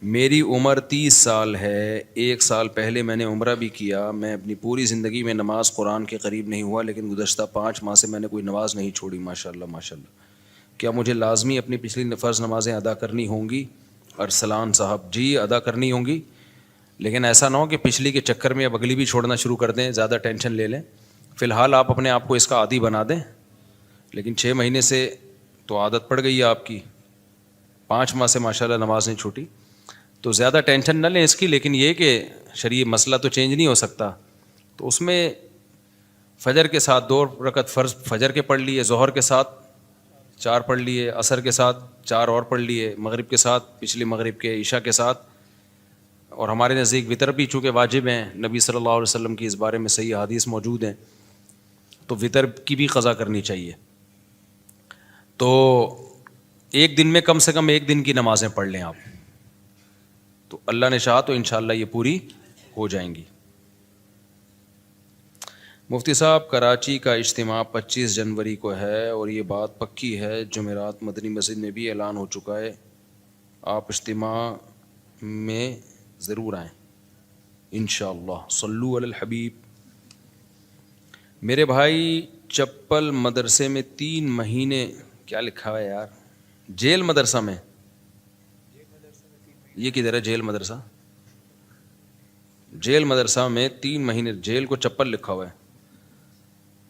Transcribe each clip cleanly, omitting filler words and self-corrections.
میری عمر 30 سال ہے. 1 سال پہلے میں نے عمرہ بھی کیا. میں اپنی پوری زندگی میں نماز قرآن کے قریب نہیں ہوا، لیکن گزشتہ 5 ماہ سے میں نے کوئی نماز نہیں چھوڑی. ماشاء اللہ ماشاء اللہ. کیا مجھے لازمی اپنی پچھلی فرض نمازیں ادا کرنی ہوں گی؟ ارسلان صاحب جی ادا کرنی ہوں گی، لیکن ایسا نہ ہو کہ پچھلی کے چکر میں اب اگلی بھی چھوڑنا شروع کر دیں، زیادہ ٹینشن لے لیں. فی الحال آپ اپنے آپ کو اس کا عادی بنا دیں، لیکن 6 مہینے سے تو عادت پڑ گئی ہے آپ کی. 5 ماہ سے ماشاء اللہ نماز نہیں چھوٹی، تو زیادہ ٹینشن نہ لیں اس کی. لیکن یہ کہ شرعی مسئلہ تو چینج نہیں ہو سکتا، تو اس میں فجر کے ساتھ 2 رکعت فرض فجر کے پڑھ لیے، ظہر کے ساتھ 4 پڑھ لیے، عصر کے ساتھ 4 اور پڑھ لیے، مغرب کے ساتھ پچھلی مغرب کے، عشاء کے ساتھ. اور ہمارے نزدیک وطر بھی چونکہ واجب ہیں، نبی صلی اللہ علیہ وسلم کی اس بارے میں صحیح حدیث موجود ہیں، تو وطر کی بھی قضا کرنی چاہیے. تو ایک دن میں کم سے کم 1 دن کی نمازیں پڑھ لیں آپ، تو اللہ نے چاہا تو انشاءاللہ یہ پوری ہو جائیں گی. مفتی صاحب کراچی کا اجتماع 25 جنوری کو ہے اور یہ بات پکی ہے، جمعرات مدنی مسجد میں بھی اعلان ہو چکا ہے. آپ اجتماع میں ضرور آئیں انشاءاللہ. صلو علی الحبیب. میرے بھائی چپل مدرسے میں 3 مہینے، کیا لکھا ہے یار، جیل مدرسہ میں، یہ کدھر ہے جیل مدرسہ؟ جیل مدرسہ میں 3 مہینے، جیل کو چپل لکھا ہوا ہے،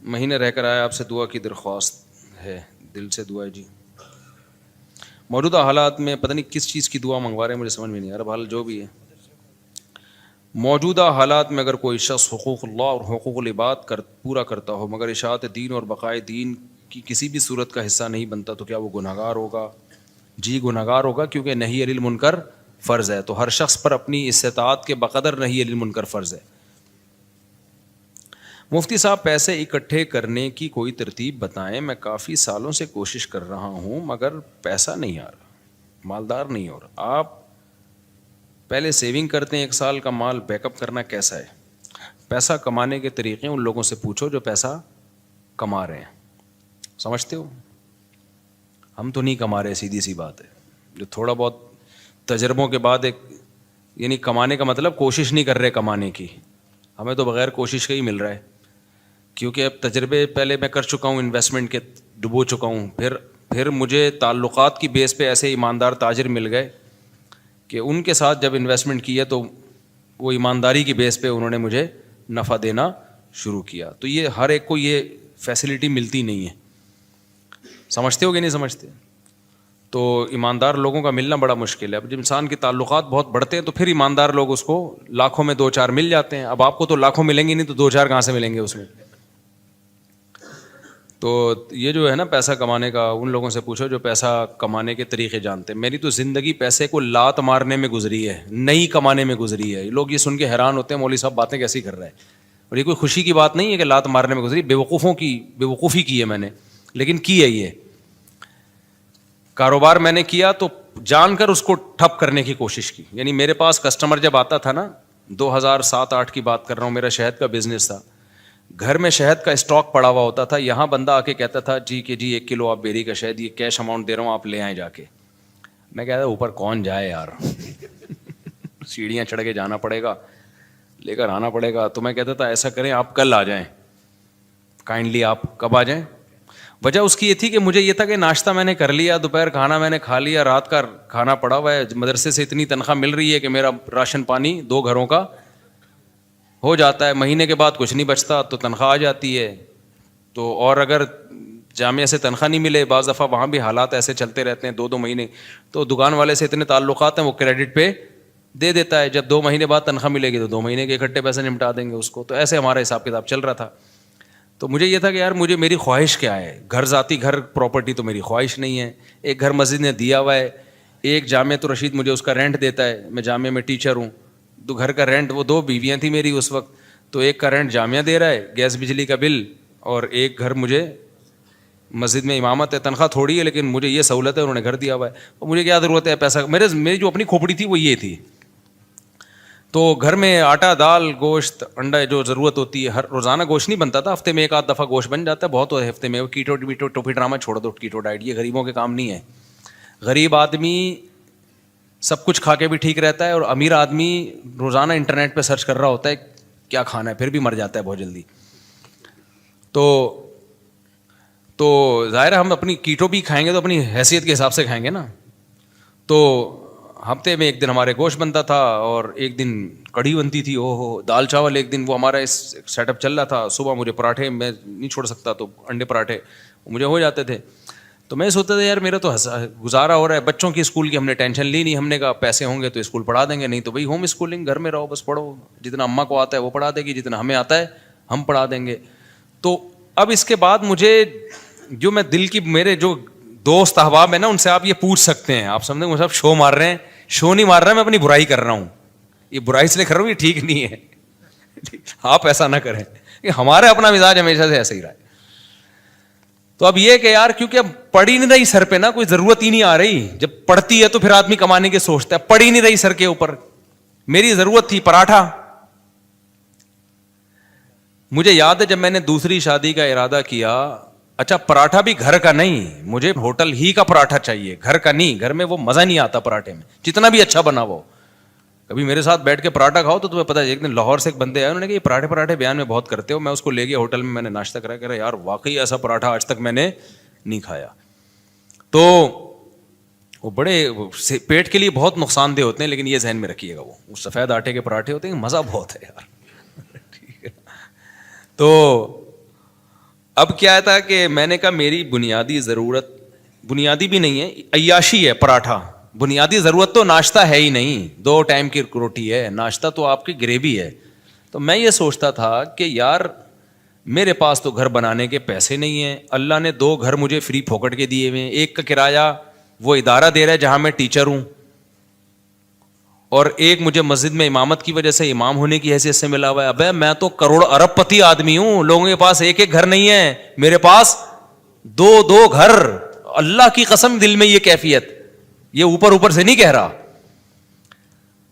مہینے رہ کر آیا. آپ سے دعا کی درخواست ہے، دل سے دعا ہے جی. موجودہ حالات میں پتہ نہیں کس چیز کی دعا منگوا رہے ہیں، مجھے سمجھ میں نہیں آ رہا. بہرحال جو بھی ہے، موجودہ حالات میں اگر کوئی شخص حقوق اللہ اور حقوق العباد پورا کرتا ہو مگر اشاعت دین اور بقائے دین کی کسی بھی صورت کا حصہ نہیں بنتا، تو کیا وہ گنہگار ہوگا؟ جی گنہگار ہوگا، کیونکہ نہی عن المنکر فرض ہے، تو ہر شخص پر اپنی استطاعت کے بقدر نہی عن المنکر فرض ہے. مفتی صاحب پیسے اکٹھے کرنے کی کوئی ترتیب بتائیں، میں کافی سالوں سے کوشش کر رہا ہوں مگر پیسہ نہیں آ رہا، مالدار نہیں ہو رہا. آپ پہلے سیونگ کرتے ہیں، 1 سال کا مال بیک اپ کرنا کیسا ہے؟ پیسہ کمانے کے طریقے ان لوگوں سے پوچھو جو پیسہ کما رہے ہیں. سمجھتے ہو؟ ہم تو نہیں کما رہے، سیدھی سی بات ہے. جو تھوڑا بہت تجربوں کے بعد یعنی کمانے کا مطلب کوشش نہیں کر رہے کمانے کی، ہمیں تو بغیر کوشش کے ہی مل رہا ہے، کیونکہ اب تجربے پہلے میں کر چکا ہوں، انویسٹمنٹ کے ڈبو چکا ہوں. پھر مجھے تعلقات کی بیس پہ ایسے ایماندار تاجر مل گئے کہ ان کے ساتھ جب انویسٹمنٹ کیا تو وہ ایمانداری کی بیس پہ انہوں نے مجھے نفع دینا شروع کیا. تو یہ ہر ایک کو یہ فیسلٹی ملتی نہیں ہے. سمجھتے ہو کہ نہیں سمجھتے؟ تو ایماندار لوگوں کا ملنا بڑا مشکل ہے. اب جب انسان کے تعلقات بہت بڑھتے ہیں تو پھر ایماندار لوگ اس کو لاکھوں میں 2-4 مل جاتے ہیں. اب آپ کو تو لاکھوں ملیں گے نہیں تو 2-4 کہاں سے ملیں گے اس میں؟ تو یہ جو ہے نا پیسہ کمانے کا، ان لوگوں سے پوچھو جو پیسہ کمانے کے طریقے جانتے ہیں. میری تو زندگی پیسے کو لات مارنے میں گزری ہے، نہیں کمانے میں گزری ہے. لوگ یہ سن کے حیران ہوتے ہیں مولوی صاحب باتیں کیسی کر رہے ہیں، اور یہ کوئی خوشی کی بات نہیں ہے کہ لات مارنے میں گزری. بیوقوفی کی ہے میں نے، لیکن کی ہے. یہ کاروبار میں نے کیا تو جان کر اس کو ٹھپ کرنے کی کوشش کی. یعنی میرے پاس کسٹمر جب آتا تھا نا، 2007-8 کی بات کر رہا ہوں، میرا شہد کا بزنس تھا، گھر میں شہد کا اسٹاک پڑا ہوا ہوتا تھا. یہاں بندہ آ کے کہتا تھا جی کہ جی 1 کلو آپ بیری کا شہد، یہ کیش اماؤنٹ دے رہا ہوں، آپ لے آئیں جا کے. میں کہتا اوپر کون جائے یار، سیڑھیاں چڑھ کے جانا پڑے گا، لے کر آنا پڑے گا. تو میں کہتا تھا ایسا کریں آپ کل آ جائیں، کائنڈلی آپ کب آ جائیں. وجہ اس کی یہ تھی کہ مجھے یہ تھا کہ ناشتہ میں نے کر لیا، دوپہر کھانا میں نے کھا لیا، رات کا کھانا پڑا ہوا ہے، مدرسے سے اتنی تنخواہ مل رہی ہے کہ میرا راشن پانی 2 گھروں کا ہو جاتا ہے. مہینے کے بعد کچھ نہیں بچتا تو تنخواہ آ جاتی ہے. تو اور اگر جامعہ سے تنخواہ نہیں ملے، بعض دفعہ وہاں بھی حالات ایسے چلتے رہتے ہیں 2-2 مہینے، تو دکان والے سے اتنے تعلقات ہیں وہ کریڈٹ پہ دے دیتا ہے. جب 2 مہینے بعد تنخواہ ملے گی تو 2 مہینے کے اکٹھے پیسے نمٹا دیں گے اس کو. تو ایسے ہمارا حساب کتاب چل رہا تھا. تو مجھے یہ تھا کہ یار میری خواہش کیا ہے، گھر پراپرٹی تو میری خواہش نہیں ہے. ایک گھر مسجد نے دیا ہوا ہے، ایک جامع تو رشید مجھے اس کا رینٹ دیتا ہے، میں جامع میں ٹیچر ہوں. تو گھر کا رینٹ، وہ 2 بیویاں تھیں میری اس وقت، تو ایک کا رینٹ جامعہ دے رہا ہے، گیس بجلی کا بل، اور ایک گھر مجھے مسجد میں امامت ہے. تنخواہ تھوڑی ہے لیکن مجھے یہ سہولت ہے، انہوں نے گھر دیا ہوا ہے. اور مجھے کیا ضرورت ہے پیسہ، میری جو اپنی کھوپڑی تھی وہ یہ تھی. تو گھر میں آٹا، دال، گوشت، انڈا جو ضرورت ہوتی ہے، ہر روزانہ گوشت نہیں بنتا تھا، ہفتے میں 1-8 دفعہ گوشت بن جاتا ہے، بہت ہفتے میں. کیٹو ٹوپی ڈرامہ چھوڑ دو، کیٹو ڈائٹ یہ غریبوں کے کام نہیں ہے. غریب آدمی سب کچھ کھا کے بھی ٹھیک رہتا ہے, اور امیر آدمی روزانہ انٹرنیٹ پہ سرچ کر رہا ہوتا ہے کیا کھانا ہے, پھر بھی مر جاتا ہے بہت جلدی. تو ظاہر ہے ہم اپنی کیٹو بھی کھائیں گے تو اپنی حیثیت کے حساب سے کھائیں گے نا. تو ہفتے میں ایک دن ہمارے گوشت بنتا تھا اور ایک دن کڑھی بنتی تھی, دال چاول ایک دن. وہ ہمارا اس سیٹ اپ چل رہا تھا. صبح مجھے پراٹھے, میں نہیں چھوڑ سکتا, تو انڈے پراٹھے مجھے ہو جاتے تھے. تو میں سوچتا تھا یار میرا تو گزارا ہو رہا ہے, بچوں کی اسکول کی ہم نے ٹینشن لی نہیں, ہم نے کہا پیسے ہوں گے تو اسکول پڑھا دیں گے, نہیں تو بھائی ہوم اسکولنگ, گھر میں رہو بس پڑھو, جتنا اماں کو آتا ہے وہ پڑھا دے گی, جتنا ہمیں آتا ہے ہم پڑھا دیں گے. تو اب اس کے بعد مجھے جو میں دل کی, میرے جو دوست احباب ہیں نا, ان سے آپ یہ پوچھ سکتے ہیں, آپ سمجھیں گے صاحب شو مار رہے ہیں, شو نہیں مار رہا, میں اپنی برائی کر رہا ہوں, یہ برائی اس لیے کر رہا ہوں, یہ ٹھیک نہیں ہے, آپ ایسا نہ کریں, ہمارا اپنا مزاج ہمیشہ سے ایسا ہی رہا ہے. تو اب یہ کہ یار کیونکہ اب پڑ ہی نہیں رہی سر پہ نا, کوئی ضرورت ہی نہیں آ رہی, جب پڑتی ہے تو پھر آدمی کمانے کے سوچتا ہے, پڑ ہی نہیں رہی سر کے اوپر. میری ضرورت تھی پراٹھا. مجھے یاد ہے جب میں نے دوسری شادی کا ارادہ کیا, اچھا پراٹھا بھی گھر کا نہیں, مجھے ہوٹل ہی کا پراٹھا چاہیے, گھر کا نہیں, گھر میں وہ مزہ نہیں آتا پراٹھے میں, جتنا بھی اچھا بنا وہ. کبھی میرے ساتھ بیٹھ کے پراٹھا کھاؤ تو تمہیں پتا ہے. ایک دن لاہور سے ایک بندے آئے, انہوں نے کہا یہ پراٹھے بیان میں بہت کرتے ہو, میں اس کو لے گیا ہوٹل میں, میں نے ناشتہ کرا, کہہ رہا یار واقعی ایسا پراٹھا آج تک میں نے نہیں کھایا. تو وہ بڑے پیٹ کے لیے بہت نقصان دہ ہوتے ہیں, لیکن یہ ذہن میں رکھیے گا, وہ سفید آٹے کے پراٹھے ہوتے ہیں, مزہ بہت ہے یار. ٹھیک ہے. تو اب کیا تھا کہ میں نے کہا میری بنیادی ضرورت, بنیادی بھی نہیں ہے, عیاشی ہے پراٹھا, بنیادی ضرورت تو ناشتہ ہے ہی نہیں, 2 ٹائم کی روٹی ہے, ناشتہ تو آپ کی گریوی ہے. تو میں یہ سوچتا تھا کہ یار میرے پاس تو گھر بنانے کے پیسے نہیں ہیں, اللہ نے 2 گھر مجھے فری پھوکٹ کے دیے ہوئے ہیں, ایک کا کرایہ وہ ادارہ دے رہا ہے جہاں میں ٹیچر ہوں, اور ایک مجھے مسجد میں امامت کی وجہ سے امام ہونے کی حیثیت سے ملا ہوا ہے. ابے میں تو کروڑ ارب پتی آدمی ہوں, لوگوں کے پاس ایک گھر نہیں ہے, میرے پاس 2 گھر. اللہ کی قسم دل میں یہ کیفیت, یہ اوپر سے نہیں کہہ رہا.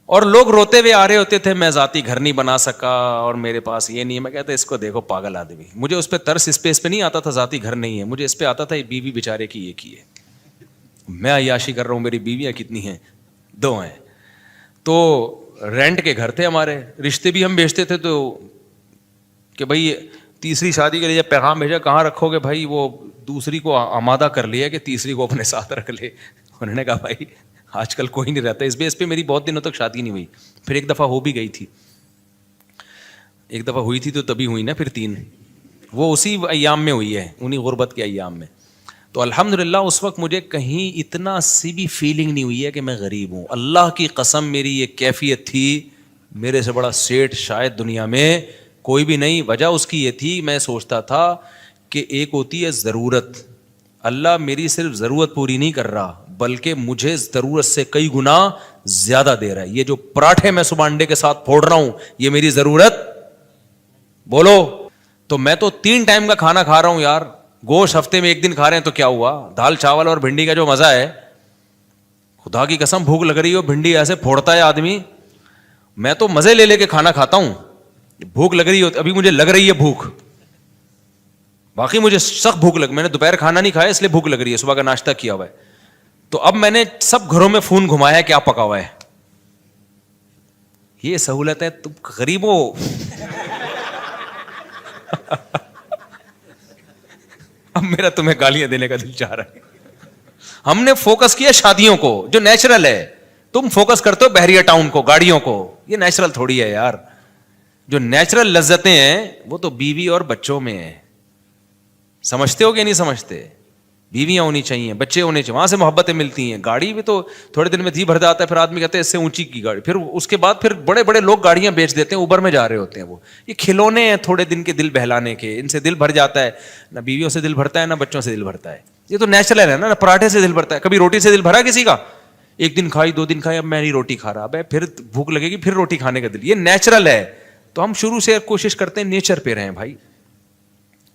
اور لوگ روتے ہوئے آ رہے ہوتے تھے, میں ذاتی گھر نہیں بنا سکا اور میرے پاس یہ نہیں ہے. میں کہتا اس کو دیکھو پاگل آدمی. مجھے اس پہ ترس اس پہ نہیں آتا تھا ذاتی گھر نہیں ہے, مجھے اس پہ آتا تھا بیوی بیچارے کی یہ کی ہے, میں عیاشی کر رہا ہوں, میری بیویاں کتنی ہیں, 2 ہیں. تو رینٹ کے گھر تھے ہمارے, رشتے بھی ہم بیچتے تھے, تو کہ بھائی تیسری شادی کے لیے جب پیغام بھیجا کہاں رکھو گے بھائی, وہ دوسری کو آمادہ کر لیا کہ تیسری کو اپنے ساتھ رکھ لے. انہوں نے کہا بھائی آج کل کوئی نہیں رہتا اس بیس پہ. میری بہت دنوں تک شادی نہیں ہوئی, پھر ایک دفعہ ہو بھی گئی تھی, ایک دفعہ ہوئی تھی تو تبھی ہوئی نا, پھر 3, وہ اسی ایام میں ہوئی ہے, انہیں غربت کے ایام میں. تو الحمدللہ اس وقت مجھے کہیں اتنا سی بھی فیلنگ نہیں ہوئی ہے کہ میں غریب ہوں. اللہ کی قسم میری یہ کیفیت تھی, میرے سے بڑا سیٹ شاید دنیا میں کوئی بھی نہیں. وجہ اس کی یہ تھی, میں سوچتا تھا کہ ایک ہوتی ہے ضرورت, اللہ میری صرف ضرورت پوری نہیں کر رہا بلکہ مجھے ضرورت سے کئی گنا زیادہ دے رہا ہے. یہ جو پراٹھے میں صبح انڈے کے ساتھ پھوڑ رہا ہوں یہ میری ضرورت, بولو. تو میں تو 3 ٹائم کا کھانا کھا رہا ہوں یار, گوشت ہفتے میں 1 دن کھا رہے ہیں تو کیا ہوا, دال چاول اور بھنڈی کا جو مزہ ہے, خدا کی قسم بھوک لگ رہی ہو, بھنڈی ایسے پھوڑتا ہے آدمی, میں تو مزے لے کے کھانا کھاتا ہوں. بھوک لگ رہی ہو, ابھی مجھے لگ رہی ہے بھوک, باقی مجھے سخت بھوک میں نے دوپہر کھانا نہیں کھایا اس لیے بھوک لگ رہی ہے, صبح کا ناشتہ کیا ہوا ہے. تو اب میں نے سب گھروں میں فون گھمایا ہے کیا پکا ہوا ہے. یہ سہولت ہے, تم غریب ہو. اب میرا تمہیں گالیاں دینے کا دل چاہ رہا ہے. ہم نے فوکس کیا شادیوں کو جو نیچرل ہے, تم فوکس کرتے ہو بحریہ ٹاؤن کو, گاڑیوں کو. یہ نیچرل تھوڑی ہے یار, جو نیچرل لذتیں ہیں وہ تو بیوی اور بچوں میں ہیں. سمجھتے ہو کہ نہیں سمجھتے؟ بیویاں ہونی چاہیے, بچے ہونے چاہیے, وہاں سے محبتیں ملتی ہیں. گاڑی بھی تو تھوڑے دن میں بھر جاتا ہے, پھر آدمی کہتے ہیں اس سے اونچی کی گاڑی, پھر اس کے بعد پھر بڑے بڑے لوگ گاڑیاں بیچ دیتے ہیں, اوبر میں جا رہے ہوتے ہیں. وہ یہ کھلونے ہیں تھوڑے دن کے دل بہلانے کے, ان سے دل بھر جاتا ہے. نہ بیویوں سے دل بھرتا ہے نہ بچوں سے دل بھرتا ہے. یہ تو نیچرل ہے نا, پراٹھے سے دل بھرتا ہے. کبھی روٹی سے دل بھرا کسی کا؟ 1 دن کھائی 2 دن کھائی, اب میں نہیں روٹی کھا رہا, اب پھر بھوک لگے گی پھر روٹی کھانے کا دل. یہ نیچرل ہے. تو ہم شروع سے کوشش کرتے ہیں نیچر پہ رہیں بھائی,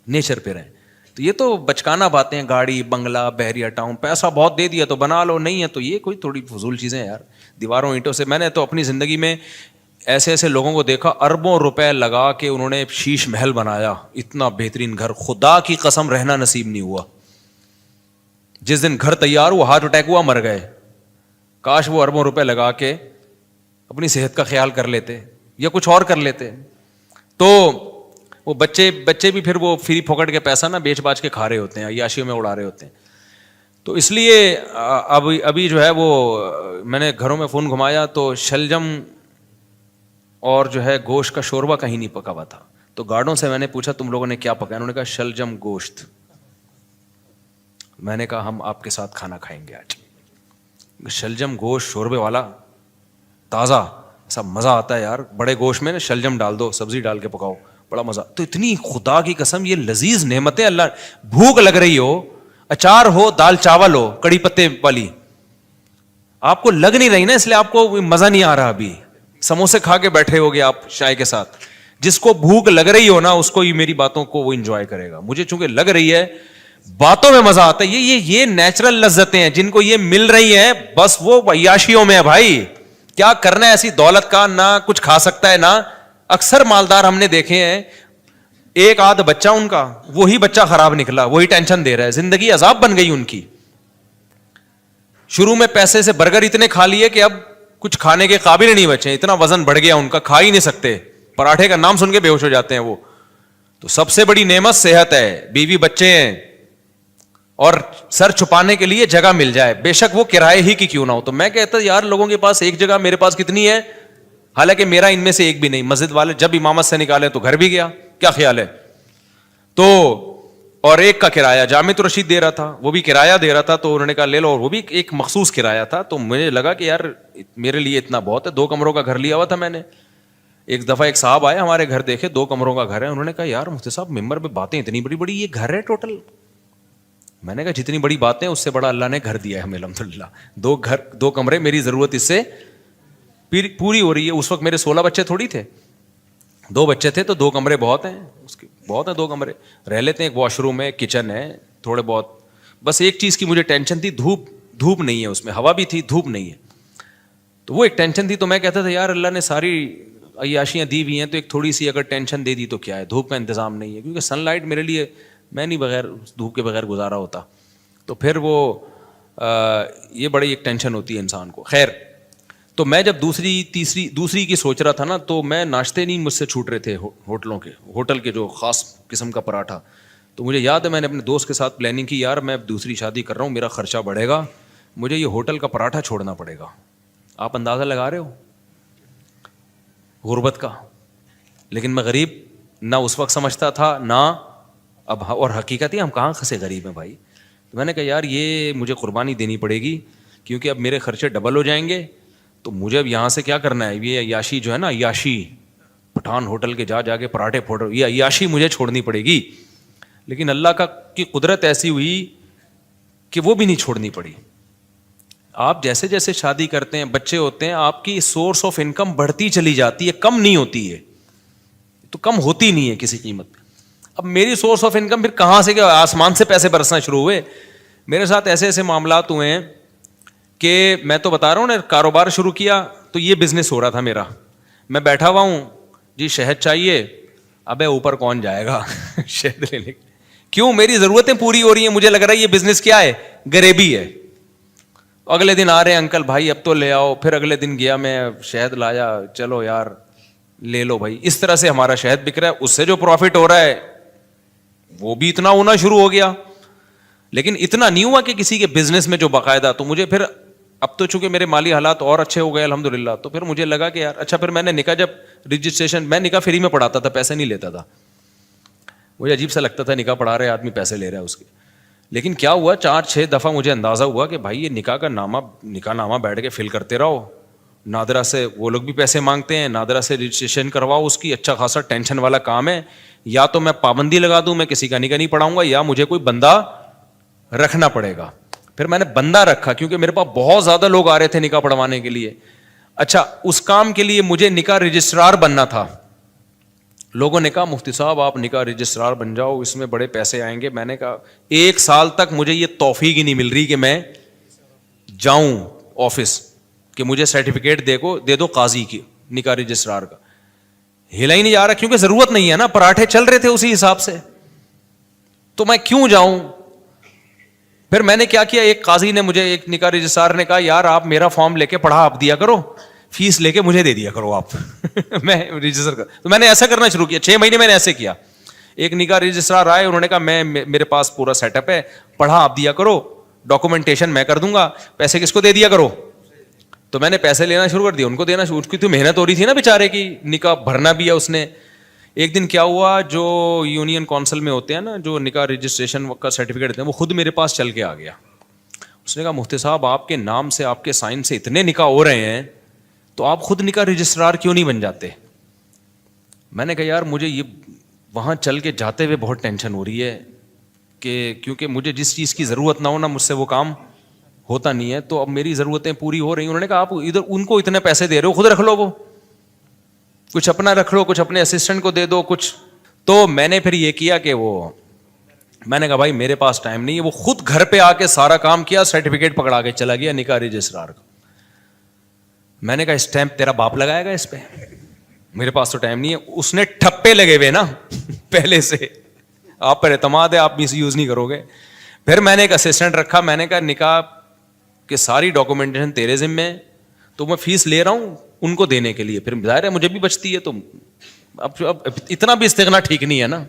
نیچر پہ رہیں. تو یہ تو بچکانا باتیں ہیں, گاڑی بنگلہ بحریہ ٹاؤن, پیسہ بہت دے دیا تو بنا لو, نہیں ہے تو یہ کوئی تھوڑی فضول چیزیں ہیں یار. دیواروں اینٹوں سے, میں نے تو اپنی زندگی میں ایسے ایسے لوگوں کو دیکھا اربوں روپے لگا کے انہوں نے شیش محل بنایا, اتنا بہترین گھر, خدا کی قسم رہنا نصیب نہیں ہوا. جس دن گھر تیار ہوا ہارٹ اٹیک ہوا, مر گئے. کاش وہ اربوں روپے لگا کے اپنی صحت کا خیال کر لیتے یا کچھ اور کر لیتے. تو وہ بچے بھی پھر وہ فری پھوکٹ کے پیسہ نا بیچ باچ کے کھا رہے ہوتے ہیں, عیاشیوں میں اڑا رہے ہوتے ہیں. تو اس لیے ابھی جو ہے وہ میں نے گھروں میں فون گھمایا تو شلجم اور جو ہے گوشت کا شوربہ کہیں نہیں پکا ہوا تھا. تو گارڈوں سے میں نے پوچھا تم لوگوں نے کیا پکایا؟ انہوں نے کہا شلجم گوشت. میں نے کہا ہم آپ کے ساتھ کھانا کھائیں گے آج. شلجم گوشت شوربے والا تازہ, ایسا مزہ آتا ہے یار. بڑے گوشت میں نا شلجم ڈال دو, سبزی ڈال کے پکاؤ, بڑا مزہ. تو اتنی خدا کی قسم یہ لذیذ نعمتیں اللہ, بھوک لگ رہی ہو, اچار ہو, دال چاول ہو کڑی پتے والی, آپ کو لگ نہیں رہی نا, اس لیے آپ کو مزہ نہیں آ رہا. ابھی سموسے کھا کے بیٹھے ہوگے آپ چائے کے ساتھ. جس کو بھوک لگ رہی ہو نا اس کو یہ میری باتوں کو وہ انجوائے کرے گا. مجھے چونکہ لگ رہی ہے, باتوں میں مزہ آتا ہے. یہ نیچرل لذتیں ہیں جن کو یہ مل رہی ہیں, بس وہ عیاشیوں میں ہے بھائی. کیا کرنا ہے ایسی دولت کا, نہ کچھ کھا سکتا ہے نہ. اکثر مالدار ہم نے دیکھے ہیں, ایک آدھ بچہ ان کا, وہی بچہ خراب نکلا, وہی ٹینشن دے رہا ہے, زندگی عذاب بن گئی ان کی. شروع میں پیسے سے برگر اتنے کھا لیے کہ اب کچھ کھانے کے قابل نہیں بچے, اتنا وزن بڑھ گیا ان کا, کھا ہی نہیں سکتے. پراٹھے کا نام سن کے بے ہوش ہو جاتے ہیں وہ. تو سب سے بڑی نعمت صحت ہے, بیوی بچے ہیں, اور سر چھپانے کے لیے جگہ مل جائے, بے شک وہ کرائے ہی کی کیوں نہ ہو. تو میں کہتا یار لوگوں کے پاس ایک جگہ, میرے پاس کتنی ہے, حالانکہ میرا ان میں سے ایک بھی نہیں. مسجد والے جب امامت سے نکالے تو گھر بھی گیا, کیا خیال ہے. تو اور ایک کا کرایہ جامع رشید دے رہا تھا, وہ بھی کرایہ دے رہا تھا, تو انہوں نے کہا لے لو, اور وہ بھی ایک مخصوص کرایہ تھا. تو مجھے لگا کہ یار میرے لیے اتنا بہت ہے. 2 کمروں کا گھر لیا ہوا تھا میں نے. ایک دفعہ ایک صاحب آئے ہمارے گھر, دیکھے 2 کمروں کا گھر ہے. انہوں نے کہا یار مفتی صاحب ممبر پہ باتیں اتنی بڑی بڑی, یہ گھر ہے ٹوٹل؟ میں نے کہا جتنی بڑی باتیں اس سے بڑا اللہ نے گھر دیا ہے ہمیں الحمدللہ. 2 کمرے, میری ضرورت اس سے پوری ہو رہی ہے. اس وقت میرے 16 بچے تھوڑی تھے, 2 بچے تھے, تو 2 کمرے بہت ہیں, اس کے بہت ہیں 2 کمرے, رہ لیتے ہیں. ایک واش روم ہے, کچن ہے, تھوڑے بہت. بس ایک چیز کی مجھے ٹینشن تھی, دھوپ نہیں ہے اس میں, ہوا بھی تھی, دھوپ نہیں ہے, تو وہ ایک ٹینشن تھی. تو میں کہتا تھا یار اللہ نے ساری عیاشیاں دی ہوئی ہیں, تو ایک تھوڑی سی اگر ٹینشن دے دی تو کیا ہے. دھوپ کا انتظام نہیں ہے, کیونکہ سن لائٹ میرے لیے, میں نہیں بغیر دھوپ کے بغیر گزارا ہوتا. تو پھر وہ یہ بڑی ایک ٹینشن ہوتی ہے انسان کو. خیر, تو میں جب دوسری کی سوچ رہا تھا نا, تو میں ناشتے نہیں مجھ سے چھوٹ رہے تھے ہوٹل کے جو خاص قسم کا پراٹھا. تو مجھے یاد ہے میں نے اپنے دوست کے ساتھ پلاننگ کی, یار میں اب دوسری شادی کر رہا ہوں, میرا خرچہ بڑھے گا, مجھے یہ ہوٹل کا پراٹھا چھوڑنا پڑے گا. آپ اندازہ لگا رہے ہو غربت کا. لیکن میں غریب نہ اس وقت سمجھتا تھا نہ اب, اور حقیقت ہی ہم کہاں خسے غریب ہیں بھائی. تو میں نے کہا یار یہ مجھے قربانی دینی پڑے گی, کیونکہ اب میرے خرچے ڈبل ہو جائیں گے. تو مجھے اب یہاں سے کیا کرنا ہے, یہ عیاشی جو ہے نا, عیاشی پٹھان ہوٹل کے جا کے پراٹھے پھوڑ, یہ عیاشی مجھے چھوڑنی پڑے گی. لیکن اللہ کی قدرت ایسی ہوئی کہ وہ بھی نہیں چھوڑنی پڑی. آپ جیسے جیسے شادی کرتے ہیں, بچے ہوتے ہیں, آپ کی سورس آف انکم بڑھتی چلی جاتی ہے, کم نہیں ہوتی ہے. تو کم ہوتی نہیں ہے کسی قیمت پہ. اب میری سورس آف انکم پھر کہاں سے, کیا آسمان سے پیسے برسنا شروع ہوئے. میرے ساتھ ایسے ایسے معاملات ہوئے ہیں کہ میں تو بتا رہا ہوں نا, کاروبار شروع کیا تو یہ بزنس ہو رہا تھا میرا, میں بیٹھا ہوا ہوں جی شہد چاہیے, ابے اوپر کون جائے گا شہد لینے, کیوں, میری ضرورتیں پوری ہو رہی ہیں, مجھے لگ رہا ہے یہ بزنس کیا ہے, غریبی ہے. اگلے دن آ رہے ہیں انکل بھائی اب تو لے آؤ, پھر اگلے دن گیا میں شہد لایا, چلو یار لے لو بھائی. اس طرح سے ہمارا شہد بک رہا ہے, اس سے جو پروفٹ ہو رہا ہے وہ بھی اتنا ہونا شروع ہو گیا. لیکن اتنا نہیں ہوا کہ کسی کے بزنس میں جو باقاعدہ. تو مجھے پھر اب تو چونکہ میرے مالی حالات اور اچھے ہو گئے الحمدللہ, تو پھر مجھے لگا کہ یار اچھا, پھر میں نے نکاح جب رجسٹریشن, میں نکاح فری میں پڑھاتا تھا, پیسے نہیں لیتا تھا. مجھے عجیب سا لگتا تھا نکاح پڑھا رہے آدمی پیسے لے رہا ہے اس کے. لیکن کیا ہوا, 4-6 دفعہ مجھے اندازہ ہوا کہ بھائی یہ نکاح کا نکاح نامہ بیٹھ کے فل کرتے رہو, نادرا سے وہ لوگ بھی پیسے مانگتے ہیں, نادرا سے رجسٹریشن کرواؤ اس کی, اچھا خاصا ٹینشن والا کام ہے. یا تو میں پابندی لگا دوں, میں کسی کا نکاح نہیں پڑھاؤں گا, یا مجھے کوئی بندہ رکھنا پڑے گا. پھر میں نے بندہ رکھا, کیونکہ میرے پاس بہت زیادہ لوگ آ رہے تھے نکاح پڑھوانے کے لیے. اچھا, اس کام کے لیے مجھے نکاح رجسٹرار بننا تھا. لوگوں نے کہا مفتی صاحب آپ نکاح رجسٹرار بن جاؤ, اس میں بڑے پیسے آئیں گے. میں نے کہا 1 سال تک مجھے یہ توفیق ہی نہیں مل رہی کہ میں جاؤں آفس کہ مجھے سرٹیفکیٹ دے دو قاضی کی نکاح رجسٹرار کا. ہلا ہی نہیں جا رہا, کیونکہ ضرورت نہیں ہے نا, پراٹھے چل رہے تھے اسی حساب سے, تو میں کیوں جاؤں. پھر میں نے کیا کیا, ایک قاضی نے مجھے, ایک نکاح رجسٹرار نے کہا یار آپ میرا فارم لے کے پڑھا آپ دیا کرو, فیس لے کے مجھے دے دیا کرو آپ میں رجسٹر کر. تو میں نے ایسا کرنا شروع کیا, 6 مہینے میں نے ایسے کیا. ایک نکاح رجسٹرار آئے, انہوں نے کہا میرے پاس پورا سیٹ اپ ہے, پڑھا آپ دیا کرو, ڈاکومنٹیشن میں کر دوں گا, پیسے کس کو دے دیا کرو. تو میں نے پیسے لینا شروع کر دیا, ان کو دینا شروع, اس کی تو محنت ہو رہی تھی نا بیچارے کی, نکاح بھرنا بھی ہے اس نے. ایک دن کیا ہوا, جو یونین کونسل میں ہوتے ہیں نا جو نکاح رجسٹریشن کا سرٹیفکیٹ دیتے ہیں, وہ خود میرے پاس چل کے آ گیا. اس نے کہا مفتی صاحب آپ کے نام سے آپ کے سائن سے اتنے نکاح ہو رہے ہیں, تو آپ خود نکاح رجسٹرار کیوں نہیں بن جاتے. میں نے کہا یار مجھے یہ وہاں چل کے جاتے ہوئے بہت ٹینشن ہو رہی ہے کہ کیونکہ مجھے جس چیز کی ضرورت نہ ہو نا, مجھ سے وہ کام ہوتا نہیں ہے, تو اب میری ضرورتیں پوری ہو رہی ہیں. انہوں نے کہا آپ ادھر ان کو اتنے پیسے دے رہے ہو, خود رکھ لو, وہ کچھ اپنا رکھ لو, کچھ اپنے اسسٹنٹ کو دے دو کچھ. تو میں نے پھر یہ کیا کہ میں نے کہا بھائی میرے پاس ٹائم نہیں ہے. وہ خود گھر پہ آ کے سارا کام کیا, سرٹیفکیٹ پکڑا کے چلا گیا نکاح رجسٹرار کا. میں نے کہا اسٹیمپ تیرا باپ لگائے گا اس پہ, میرے پاس تو ٹائم نہیں ہے. اس نے ٹھپے لگے ہوئے نا پہلے سے, آپ پر اعتماد ہے, آپ مس یوز نہیں کرو گے. پھر میں نے ایک اسسٹنٹ رکھا, میں نے کہا نکاح کہ ساری ڈاکومنٹیشن تیرے ذمہ ہے, تو میں فیس لے رہا ہوں ان کو دینے کے لیے, پھر ظاہر ہے مجھے بھی بچتی ہے. تو اب اتنا بھی استغنا ٹھیک نہیں ہے نا,